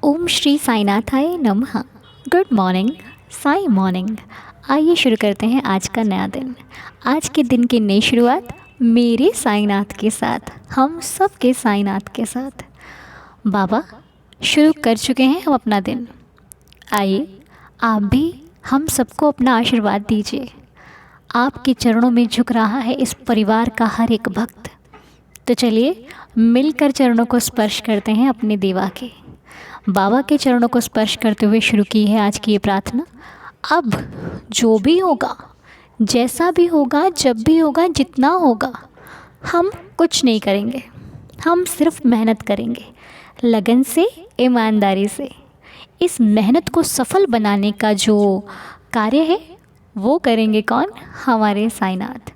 ओम श्री साईनाथाय नमः। Good morning, Sai morning. आइए शुरू करते हैं आज का नया दिन। आज के दिन की नई शुरुआत मेरे साईनाथ के साथ, हम सब के साईनाथ के साथ। बाबा शुरू कर चुके हैं हम अपना दिन। आइए आप भी हम सबको अपना आशीर्वाद दीजिए। आपके चरणों में झुक रहा है इस परिवार का हर एक भक्त। तो चलिए मिलकर चरणों को स्पर्श करते हैं अपने देवा के। बाबा के चरणों को स्पर्श करते हुए शुरू की है आज की ये प्रार्थना। अब जो भी होगा, जैसा भी होगा, जब भी होगा, जितना होगा, हम कुछ नहीं करेंगे। हम सिर्फ मेहनत करेंगे, लगन से, ईमानदारी से। इस मेहनत को सफल बनाने का जो कार्य है वो करेंगे कौन? हमारे साईनाथ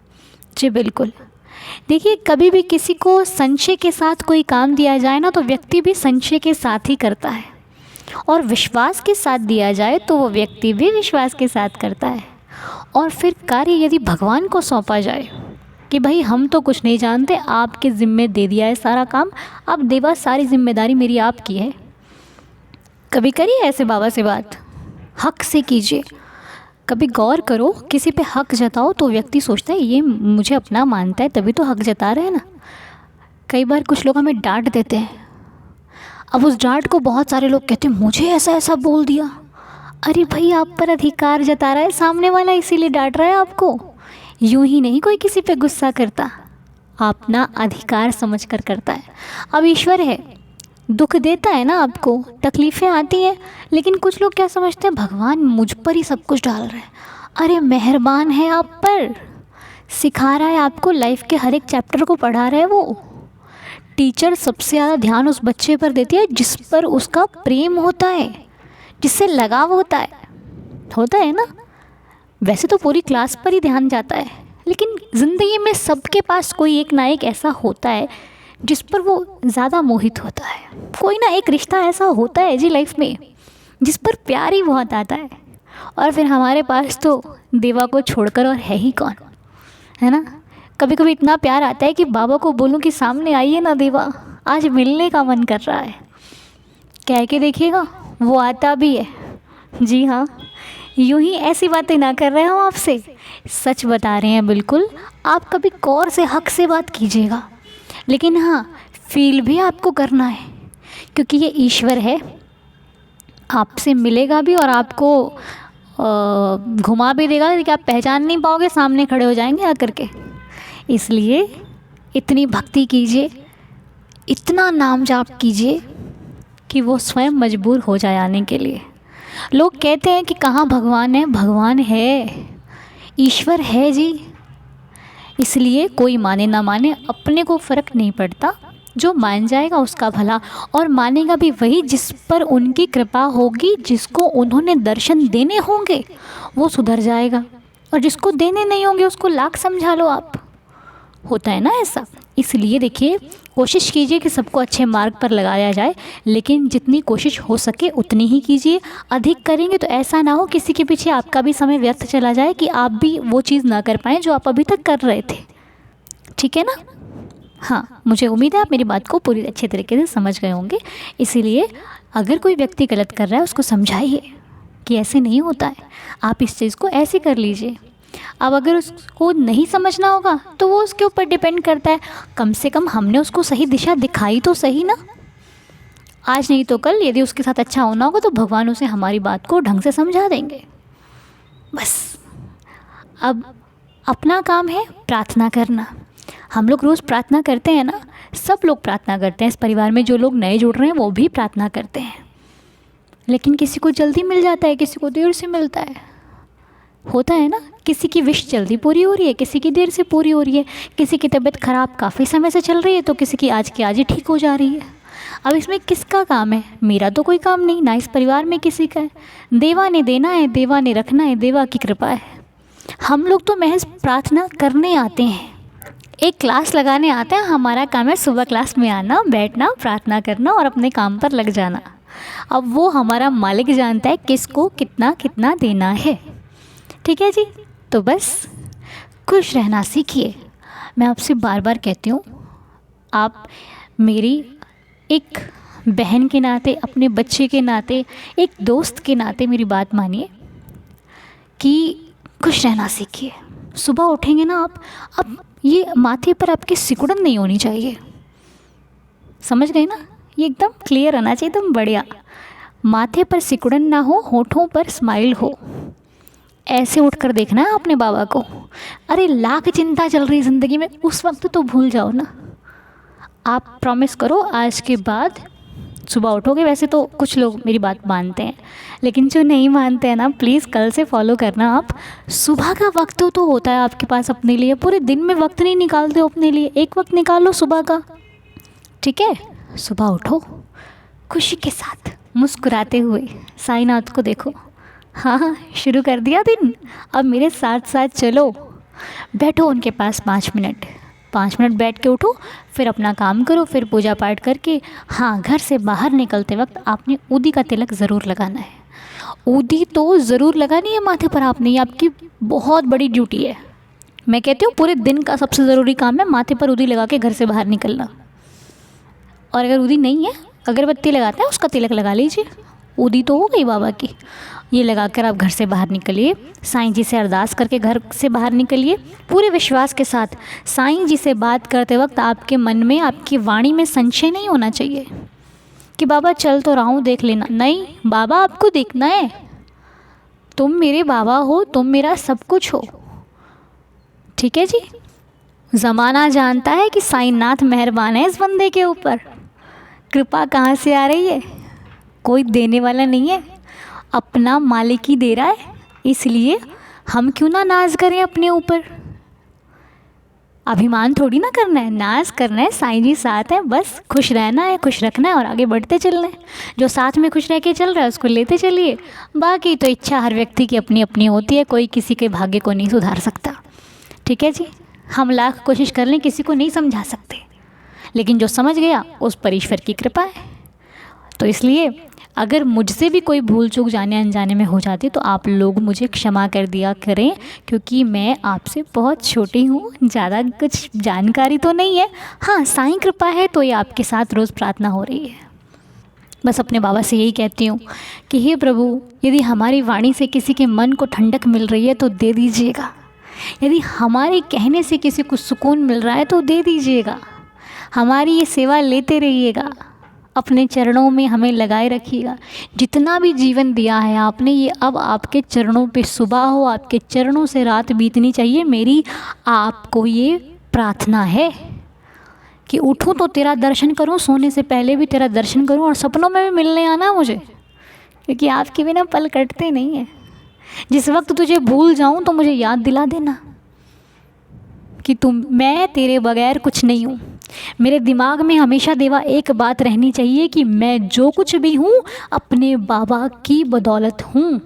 जी। बिल्कुल। देखिए, कभी भी किसी को संशय के साथ कोई काम दिया जाए ना, तो व्यक्ति भी संशय के साथ ही करता है, और विश्वास के साथ दिया जाए तो वो व्यक्ति भी विश्वास के साथ करता है। और फिर कार्य यदि भगवान को सौंपा जाए कि भाई हम तो कुछ नहीं जानते, आपके ज़िम्मे दे दिया है सारा काम, अब देवा सारी जिम्मेदारी मेरी आपकी है। कभी करिए ऐसे बाबा से बात, हक से कीजिए। कभी गौर करो, किसी पे हक जताओ तो व्यक्ति सोचता है ये मुझे अपना मानता है तभी तो हक जता रहे हैं ना। कई बार कुछ लोग हमें डांट देते हैं, अब उस डांट को बहुत सारे लोग कहते हैं मुझे ऐसा ऐसा बोल दिया। अरे भाई, आप पर अधिकार जता रहा है सामने वाला, इसीलिए डांट रहा है आपको। यूं ही नहीं कोई किसी पे गुस्सा करता, अपना अधिकार समझ कर करता है। अब ईश्वर है, दुख देता है ना आपको, तकलीफ़ें आती हैं, लेकिन कुछ लोग क्या समझते हैं भगवान मुझ पर ही सब कुछ डाल रहे हैं। अरे मेहरबान है आप पर, सिखा रहा है आपको, लाइफ के हर एक चैप्टर को पढ़ा रहा है वो। टीचर सबसे ज़्यादा ध्यान उस बच्चे पर देती है जिस पर उसका प्रेम होता है, जिससे लगाव होता है ना। वैसे तो पूरी क्लास पर ही ध्यान जाता है, लेकिन ज़िंदगी में सबके पास कोई एक ना एक ऐसा होता है जिस पर वो ज़्यादा मोहित होता है। कोई ना एक रिश्ता ऐसा होता है जी लाइफ में जिस पर प्यार ही बहुत आता है। और फिर हमारे पास तो देवा को छोड़कर और है ही कौन, है ना। कभी कभी इतना प्यार आता है कि बाबा को बोलूं कि सामने आइए ना देवा, आज मिलने का मन कर रहा है। कह के देखिएगा, वो आता भी है। जी हाँ, यूं ही ऐसी बातें ना कर रहे हो आपसे, सच बता रहे हैं बिल्कुल। आप कभी गौर से हक से बात कीजिएगा, लेकिन हाँ फील भी आपको करना है, क्योंकि ये ईश्वर है, आपसे मिलेगा भी और आपको घुमा भी देगा कि आप पहचान नहीं पाओगे, सामने खड़े हो जाएंगे आकर के। इसलिए इतनी भक्ति कीजिए, इतना नाम जाप कीजिए कि वो स्वयं मजबूर हो जाए आने के लिए। लोग कहते हैं कि कहाँ भगवान है, भगवान है, ईश्वर है जी। इसलिए कोई माने ना माने, अपने को फ़र्क नहीं पड़ता, जो मान जाएगा उसका भला। और मानेगा भी वही जिस पर उनकी कृपा होगी, जिसको उन्होंने दर्शन देने होंगे वो सुधर जाएगा, और जिसको देने नहीं होंगे उसको लाख समझा लो आप। होता है ना ऐसा। इसलिए देखिए, कोशिश कीजिए कि सबको अच्छे मार्ग पर लगाया जाए, लेकिन जितनी कोशिश हो सके उतनी ही कीजिए। अधिक करेंगे तो ऐसा ना हो किसी के पीछे आपका भी समय व्यर्थ चला जाए कि आप भी वो चीज़ ना कर पाएँ जो आप अभी तक कर रहे थे। ठीक है ना। हाँ, मुझे उम्मीद है आप मेरी बात को पूरी अच्छे तरीके से समझ गए होंगे। इसीलिए अगर कोई व्यक्ति गलत कर रहा है उसको समझाइए कि ऐसे नहीं होता है, आप इस चीज़ को ऐसे कर लीजिए। अब अगर उसको नहीं समझना होगा तो वो उसके ऊपर डिपेंड करता है, कम से कम हमने उसको सही दिशा दिखाई तो सही ना। आज नहीं तो कल यदि उसके साथ अच्छा होना होगा तो भगवान उसे हमारी बात को ढंग से समझा देंगे। बस अब अपना काम है प्रार्थना करना। हम लोग रोज़ प्रार्थना करते हैं ना, सब लोग प्रार्थना करते हैं। इस परिवार में जो लोग नए जुड़ रहे हैं वो भी प्रार्थना करते हैं, लेकिन किसी को जल्दी मिल जाता है, किसी को देर से मिलता है। होता है ना, किसी की विश जल्दी पूरी हो रही है, किसी की देर से पूरी हो रही है। किसी की तबीयत ख़राब काफ़ी समय से चल रही है तो किसी की आज की आज ही ठीक हो जा रही है। अब इसमें किसका काम है? मेरा तो कोई काम नहीं, ना इस परिवार में किसी का है। देवा ने देना है, देवा ने रखना है, देवा की कृपा है। हम लोग तो महज प्रार्थना करने आते हैं, एक क्लास लगाने आते हैं। हमारा काम है सुबह क्लास में आना, बैठना, प्रार्थना करना और अपने काम पर लग जाना। अब वो हमारा मालिक जानता है किसको कितना कितना देना है। ठीक है जी। तो बस खुश रहना सीखिए। मैं आपसे बार बार कहती हूँ, आप मेरी एक बहन के नाते, अपने बच्चे के नाते, एक दोस्त के नाते मेरी बात मानिए कि खुश रहना सीखिए। सुबह उठेंगे ना आप, अब ये माथे पर आपके सिकुड़न नहीं होनी चाहिए, समझ गए ना? ये एकदम क्लियर रहना चाहिए, एकदम बढ़िया। माथे पर सिकुड़न ना हो, होठों पर स्माइल हो। ऐसे उठकर देखना है अपने बाबा को। अरे लाख चिंता चल रही ज़िंदगी में, उस वक्त तो भूल जाओ ना। आप प्रॉमिस करो आज के बाद सुबह उठोगे। वैसे तो कुछ लोग मेरी बात मानते हैं, लेकिन जो नहीं मानते हैं ना, प्लीज़ कल से फॉलो करना आप। सुबह का वक्त तो होता है आपके पास अपने लिए, पूरे दिन में वक्त नहीं निकालते हो अपने लिए, एक वक्त निकालो सुबह का, ठीक है? सुबह उठो खुशी के साथ, मुस्कुराते हुए साईनाथ को देखो। हाँ हाँ, शुरू कर दिया दिन, अब मेरे साथ साथ चलो। बैठो उनके पास 5 मिनट, 5 मिनट बैठ के उठो, फिर अपना काम करो, फिर पूजा पाठ करके। हाँ, घर से बाहर निकलते वक्त आपने ऊदी का तिलक ज़रूर लगाना है। ऊदी तो ज़रूर लगानी है माथे पर आपने, ये आपकी बहुत बड़ी ड्यूटी है। मैं कहती हूँ पूरे दिन का सबसे ज़रूरी काम है माथे पर ऊदी लगा के घर से बाहर निकलना। और अगर ऊदी नहीं है, अगरबत्ती लगाते हैं उसका तिलक लगा लीजिए। ऊदी तो हो गई बाबा की, ये लगाकर आप घर से बाहर निकलिए। साईं जी से अरदास करके घर से बाहर निकलिए, पूरे विश्वास के साथ। साईं जी से बात करते वक्त आपके मन में, आपकी वाणी में संशय नहीं होना चाहिए कि बाबा चल तो रहा हूँ, देख लेना। नहीं, बाबा आपको देखना है। तुम मेरे बाबा हो, तुम मेरा सब कुछ हो, ठीक है जी? ज़माना जानता है कि साईंनाथ मेहरबान है इस बंदे के ऊपर। कृपा कहाँ से आ रही है? कोई देने वाला नहीं है, अपना मालिक ही दे रहा है। इसलिए हम क्यों ना नाज करें अपने ऊपर? अभिमान थोड़ी ना करना है, नाज करना है। साईं जी साथ हैं, बस खुश रहना है, खुश रखना है और आगे बढ़ते चलना है। जो साथ में खुश रह के चल रहा है उसको लेते चलिए। बाकी तो इच्छा हर व्यक्ति की अपनी अपनी होती है, कोई किसी के भाग्य को नहीं सुधार सकता, ठीक है जी? हम लाख कोशिश कर लें, किसी को नहीं समझा सकते, लेकिन जो समझ गया उस पर ईश्वर की कृपा है। तो इसलिए अगर मुझसे भी कोई भूल चूक जाने अनजाने में हो जाती तो आप लोग मुझे क्षमा कर दिया करें, क्योंकि मैं आपसे बहुत छोटी हूँ, ज़्यादा कुछ जानकारी तो नहीं है। हाँ, साईं कृपा है तो ये आपके साथ रोज़ प्रार्थना हो रही है। बस अपने बाबा से यही कहती हूँ कि हे प्रभु, यदि हमारी वाणी से किसी के मन को ठंडक मिल रही है तो दे दीजिएगा। यदि हमारे कहने से किसी को सुकून मिल रहा है तो दे दीजिएगा। हमारी ये सेवा लेते रहिएगा, अपने चरणों में हमें लगाए रखिएगा। जितना भी जीवन दिया है आपने, ये अब आपके चरणों पे सुबह हो, आपके चरणों से रात बीतनी चाहिए। मेरी आपको ये प्रार्थना है कि उठूं तो तेरा दर्शन करूं, सोने से पहले भी तेरा दर्शन करूं, और सपनों में भी मिलने आना मुझे, क्योंकि आपके बिना पल कटते नहीं हैं। जिस वक्त तुझे भूल जाऊं तो मुझे याद दिला देना कि मैं तेरे बगैर कुछ नहीं हूँ। मेरे दिमाग में हमेशा देवा एक बात रहनी चाहिए कि मैं जो कुछ भी हूँ अपने बाबा की बदौलत हूँ।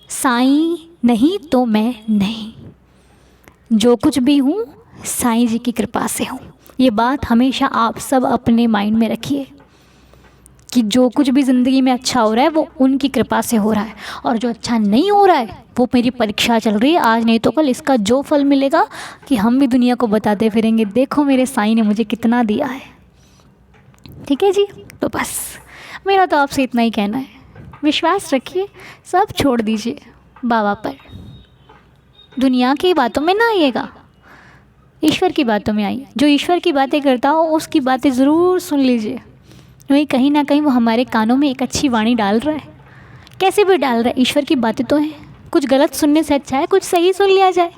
साईं नहीं तो मैं नहीं, जो कुछ भी हूँ साईं जी की कृपा से हूँ। ये बात हमेशा आप सब अपने माइंड में रखिए कि जो कुछ भी ज़िंदगी में अच्छा हो रहा है वो उनकी कृपा से हो रहा है, और जो अच्छा नहीं हो रहा है वो मेरी परीक्षा चल रही है। आज नहीं तो कल इसका जो फल मिलेगा कि हम भी दुनिया को बताते फिरेंगे, देखो मेरे साईं ने मुझे कितना दिया है, ठीक है जी? तो बस मेरा तो आपसे इतना ही कहना है, विश्वास रखिए, सब छोड़ दीजिए बाबा पर। दुनिया की बातों में ना आइएगा, ईश्वर की बातों में आइए। जो ईश्वर की बातें करता हो उसकी बातें ज़रूर सुन लीजिए, वही कहीं ना कहीं वो हमारे कानों में एक अच्छी वाणी डाल रहा है। कैसे भी डाल रहा है, ईश्वर की बातें तो हैं। कुछ गलत सुनने से अच्छा है कुछ सही सुन लिया जाए।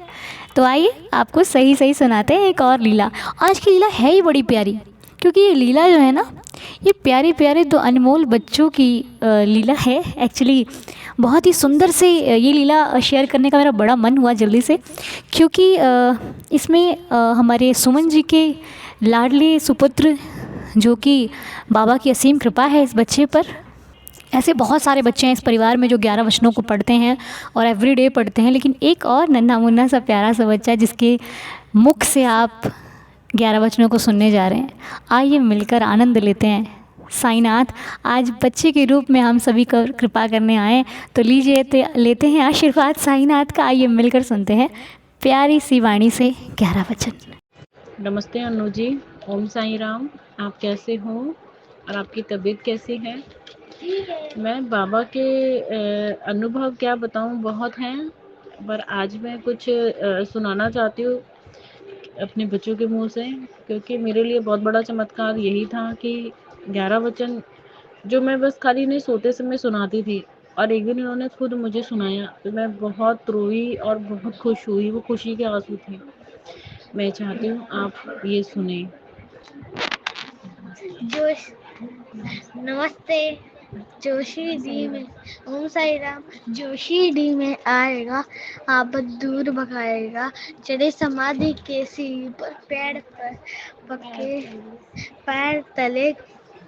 तो आइए आपको सही सही सुनाते हैं एक और लीला। आज की लीला है ही बड़ी प्यारी, क्योंकि ये लीला जो है ना, ये प्यारे प्यारे दो अनमोल बच्चों की लीला है। एक्चुअली बहुत ही सुंदर से ये लीला शेयर करने का मेरा बड़ा मन हुआ जल्दी से, क्योंकि इसमें हमारे सुमन जी के लाडले सुपुत्र, जो कि बाबा की असीम कृपा है इस बच्चे पर। ऐसे बहुत सारे बच्चे हैं इस परिवार में जो 11 वचनों को पढ़ते हैं और एवरीडे पढ़ते हैं, लेकिन एक और नन्हा मुन्ना सा प्यारा सा बच्चा है जिसके मुख से आप 11 वचनों को सुनने जा रहे हैं। आइए मिलकर आनंद लेते हैं। साईनाथ आज बच्चे के रूप में हम सभी को कृपा करने आए, तो लीजिए लेते हैं आशीर्वाद साईनाथ का। आइए मिलकर सुनते हैं प्यारी सी वाणी से 11 वचन। नमस्ते अनु जी, ओम साई राम। आप कैसे हो? और आपकी तबीयत कैसी है? मैं बाबा के अनुभव क्या बताऊं, बहुत हैं, पर आज मैं कुछ सुनाना चाहती हूँ अपने बच्चों के मुंह से, क्योंकि मेरे लिए बहुत बड़ा चमत्कार यही था कि 11 वचन जो मैं बस खाली नहीं सोते समय सुनाती थी, और एक दिन उन्होंने खुद मुझे सुनाया तो मैं बहुत रोई और बहुत खुश हुई। वो खुशी के आंसू थे। मैं चाहती हूँ आप ये सुने। जोश नमस्ते। जोशी डी में ओम साई राम। जोशी डी में आएगा, आपद दूर भगाएगा। चढ़े समाधि के सीढ़ी पर, पैर पर पक्के, पैर तले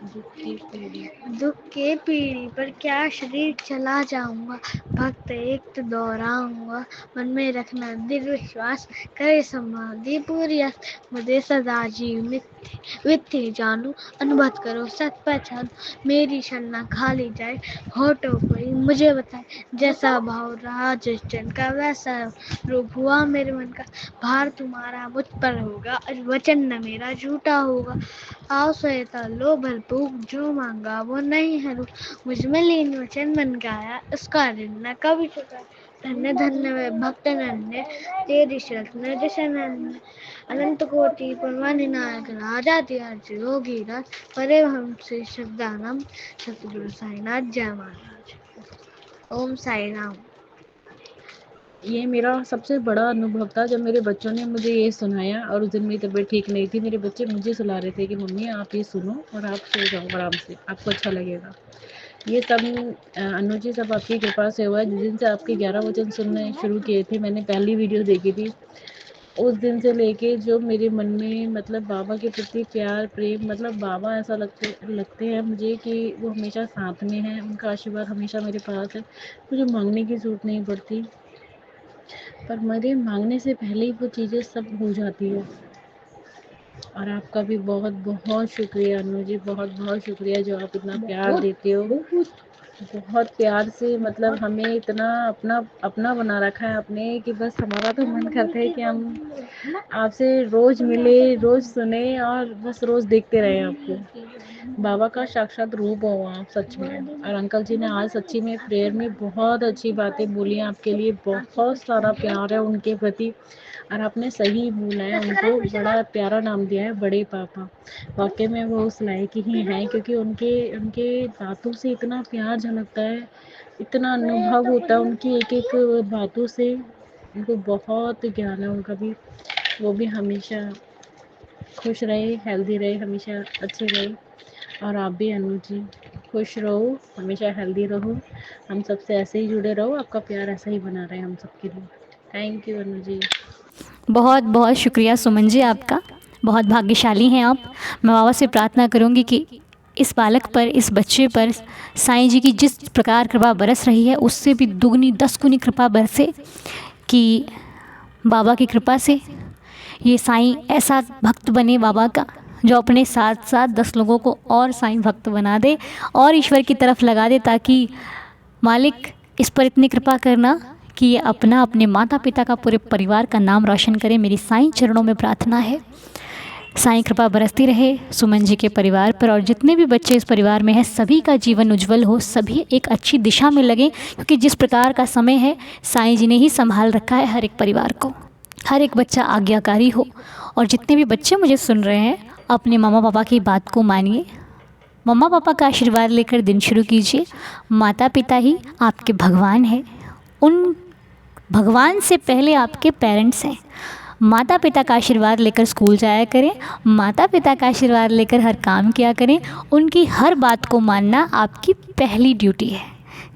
दुख के पीढ़ी पर, क्या शरीर चला जाऊंगा। भक्त एक तो दोहराऊंगा, मन में रखना दृढ़ विश्वास। करे समाधि पूरी मुझे सदा जीव वित्ती जानू। अनुभव करो सत पहचान, मेरी शरणा खाली जाए। होठों कोई मुझे बताए, जैसा भाव रहा जिस जन का वैसा रूप हुआ मेरे मन का। भार तुम्हारा मुझ पर होगा, वचन न मेरा झूठा होगा। आओ सहायता लो भरपूर, जो मांगा वो नहीं है रूप। मुझ में लीन वचन मन गाया, उसका ऋण न कभी चुका। धन्य धन्य वे भक्त नन्हे, तेरी शरत न जशन अनंत कोटि परवानी नायक राजा दिया जोगी राज। परे हमसे श्रद्धानम, सतगुरु साईनाथ जय महाराज। ओम साई राम। ये मेरा सबसे बड़ा अनुभव था जब मेरे बच्चों ने मुझे ये सुनाया। और उस दिन मेरी तबीयत ठीक नहीं थी, मेरे बच्चे मुझे सुला रहे थे कि मम्मी आप ये सुनो और आप सो जाओ आराम से, आपको अच्छा लगेगा। ये सब अनु जी सब आपकी कृपा से हुआ है। जिस दिन से आपके 11 वचन सुनने शुरू किए थे, मैंने पहली वीडियो देखी थी, उस दिन से लेके जो मेरे मन में मतलब बाबा के प्रति प्यार प्रेम, मतलब बाबा ऐसा लगते हैं मुझे कि वो हमेशा साथ में हैं, उनका आशीर्वाद हमेशा मेरे पास है। मुझे मांगने की ज़रूरत नहीं पड़ती, पर मेरे मांगने से पहले ही वो चीज़ें सब हो जाती है। और आपका भी बहुत बहुत शुक्रिया अनु जी, बहुत बहुत शुक्रिया जो आप इतना प्यार देते हो। बहुत प्यार से मतलब हमें इतना अपना अपना बना रखा है आपने कि बस हमारा तो मन करता है कि हम आपसे रोज़ मिले, रोज़ सुने और बस रोज़ देखते रहे आपको। बाबा का साक्षात रूप हो आप सच में। और अंकल जी ने आज सच्ची में प्रेयर में बहुत अच्छी बातें बोली, आपके लिए बहुत सारा प्यार है उनके प्रति। और आपने सही बोला है, उनको बड़ा प्यारा नाम दिया है बड़े पापा। वाकई में वो उस लायक ही हैं, क्योंकि उनके उनके बातों से इतना प्यार झलकता है, इतना अनुभव होता है उनकी एक एक बातों से। उनको बहुत ज्ञान है उनका भी। वो भी हमेशा खुश रहे, हेल्दी रहे, हमेशा अच्छे रहे। और आप भी अनु जी खुश रहो, हमेशा हेल्दी रहो, हम सबसे ऐसे ही जुड़े रहो, आपका प्यार ऐसा ही बना रहे हम सबके लिए। Thank you Anu ji. बहुत बहुत शुक्रिया सुमन जी आपका, बहुत भाग्यशाली हैं आप। मैं बाबा से प्रार्थना करूंगी कि इस बालक पर, इस बच्चे पर साईं जी की जिस प्रकार कृपा बरस रही है उससे भी दुगनी 10 गुनी कृपा बरसे, कि बाबा की कृपा से ये साईं ऐसा भक्त बने बाबा का, जो अपने साथ साथ 10 लोगों को और साईं भक्त बना दे और ईश्वर की तरफ लगा दे, ताकि मालिक इस पर इतनी कृपा करना कि ये अपना, अपने माता पिता का, पूरे परिवार का नाम रोशन करे। मेरी साईं चरणों में प्रार्थना है। साईं कृपा बरसती रहे सुमन जी के परिवार पर, और जितने भी बच्चे इस परिवार में हैं सभी का जीवन उज्जवल हो, सभी एक अच्छी दिशा में लगे, क्योंकि जिस प्रकार का समय है साईं जी ने ही संभाल रखा है हर एक परिवार को। हर एक बच्चा आज्ञाकारी हो। और जितने भी बच्चे मुझे सुन रहे हैं, अपने मामा पापा की बात को मानिए, मम्मा पापा का आशीर्वाद लेकर दिन शुरू कीजिए। माता पिता ही आपके भगवान हैं, उन भगवान से पहले आपके पेरेंट्स हैं। माता पिता का आशीर्वाद लेकर स्कूल जाया करें, माता पिता का आशीर्वाद लेकर हर काम किया करें, उनकी हर बात को मानना आपकी पहली ड्यूटी है।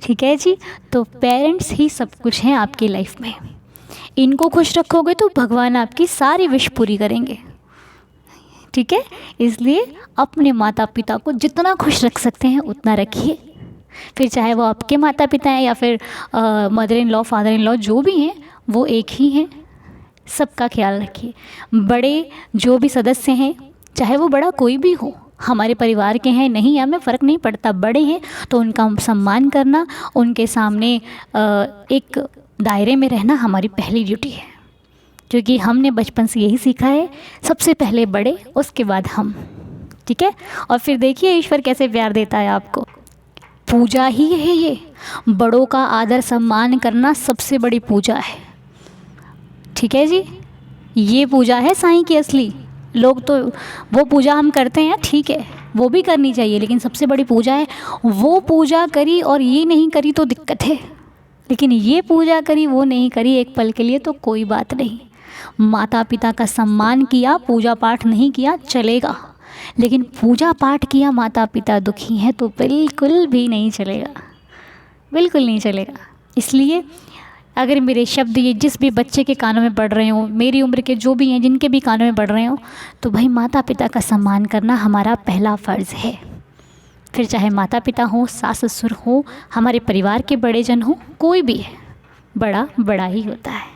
ठीक है जी। तो पेरेंट्स ही सब कुछ हैं आपकी लाइफ में। इनको खुश रखोगे तो भगवान आपकी सारी विश पूरी करेंगे। ठीक है, इसलिए अपने माता पिता को जितना खुश रख सकते हैं उतना रखिए। फिर चाहे वो आपके माता पिता हैं या फिर mother in law, father in law, जो भी हैं वो एक ही हैं। सबका ख्याल रखिए। बड़े जो भी सदस्य हैं, चाहे वो बड़ा कोई भी हो, हमारे परिवार के हैं नहीं, हमें फ़र्क नहीं पड़ता, बड़े हैं तो उनका सम्मान करना, उनके सामने एक दायरे में रहना हमारी पहली ड्यूटी है। क्योंकि हमने बचपन से यही सीखा है, सबसे पहले बड़े, उसके बाद हम। ठीक है। और फिर देखिए ईश्वर कैसे प्यार देता है आपको। पूजा ही है ये, बड़ों का आदर सम्मान करना सबसे बड़ी पूजा है, ठीक है जी। ये पूजा है साईं की असली। लोग तो वो पूजा हम करते हैं, ठीक है, वो भी करनी चाहिए, लेकिन सबसे बड़ी पूजा है। वो पूजा करी और ये नहीं करी तो दिक्कत है, लेकिन ये पूजा करी वो नहीं करी एक पल के लिए तो कोई बात नहीं। माता पिता का सम्मान किया, पूजा पाठ नहीं किया चलेगा, लेकिन पूजा पाठ किया, माता पिता दुखी हैं तो बिल्कुल भी नहीं चलेगा, बिल्कुल नहीं चलेगा। इसलिए अगर मेरे शब्द ये जिस भी बच्चे के कानों में पड़ रहे हों, मेरी उम्र के जो भी हैं जिनके भी कानों में पड़ रहे हों, तो भाई माता पिता का सम्मान करना हमारा पहला फ़र्ज़ है। फिर चाहे माता पिता हो, सास ससुर हो, हमारे परिवार के बड़े जन हो, कोई भी है, बड़ा बड़ा ही होता है।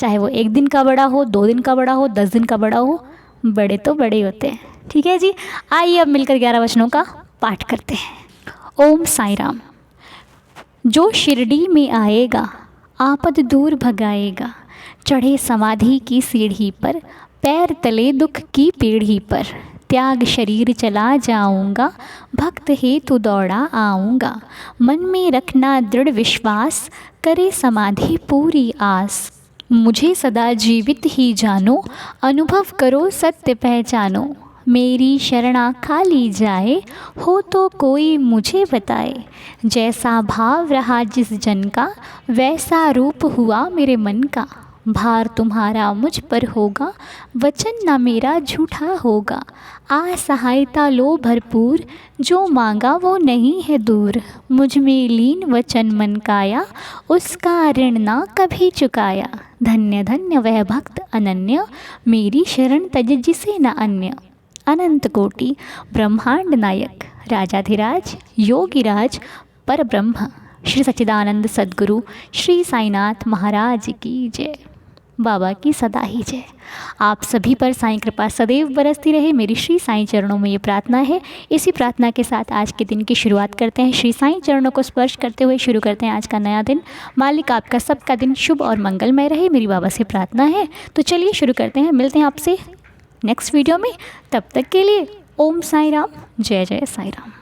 चाहे वो 1 दिन का बड़ा हो, 2 दिन का बड़ा हो, 10 दिन का बड़ा हो, बड़े तो बड़े होते हैं, ठीक है जी। आइए अब मिलकर 11 वचनों का पाठ करते हैं। ओम साई राम। जो शिरडी में आएगा आपद दूर भगाएगा, चढ़े समाधि की सीढ़ी पर, पैर तले दुख की पीढ़ी पर, त्याग शरीर चला जाऊंगा, भक्त हेतु दौड़ा आऊँगा, मन में रखना दृढ़ विश्वास, करे समाधि पूरी आस, मुझे सदा जीवित ही जानो, अनुभव करो सत्य पहचानो, मेरी शरणा खाली जाए, हो तो कोई मुझे बताए, जैसा भाव रहा जिस जन का, वैसा रूप हुआ मेरे मन का, भार तुम्हारा मुझ पर होगा, वचन न मेरा झूठा होगा, आ सहायता लो भरपूर, जो मांगा वो नहीं है दूर, मुझ में लीन वचन मन काया, उसका ऋण ना कभी चुकाया, धन्य धन्य वह भक्त अनन्य, मेरी शरण तज जिसे न अन्य, अनंत कोटि ब्रह्मांड नायक, राजाधिराज योगीराज परब्रह्म, श्री सच्चिदानंद सद्गुरु श्री साईनाथ महाराज की जय। बाबा की सदा ही जय। आप सभी पर साईं कृपा सदैव बरसती रहे, मेरी श्री साईं चरणों में ये प्रार्थना है। इसी प्रार्थना के साथ आज के दिन की शुरुआत करते हैं। श्री साईं चरणों को स्पर्श करते हुए शुरू करते हैं आज का नया दिन। मालिक आपका सबका दिन शुभ और मंगलमय रहे, मेरी बाबा से प्रार्थना है। तो चलिए शुरू करते हैं, मिलते हैं आपसे नेक्स्ट वीडियो में। तब तक के लिए ओम साई राम, जय जय साई राम।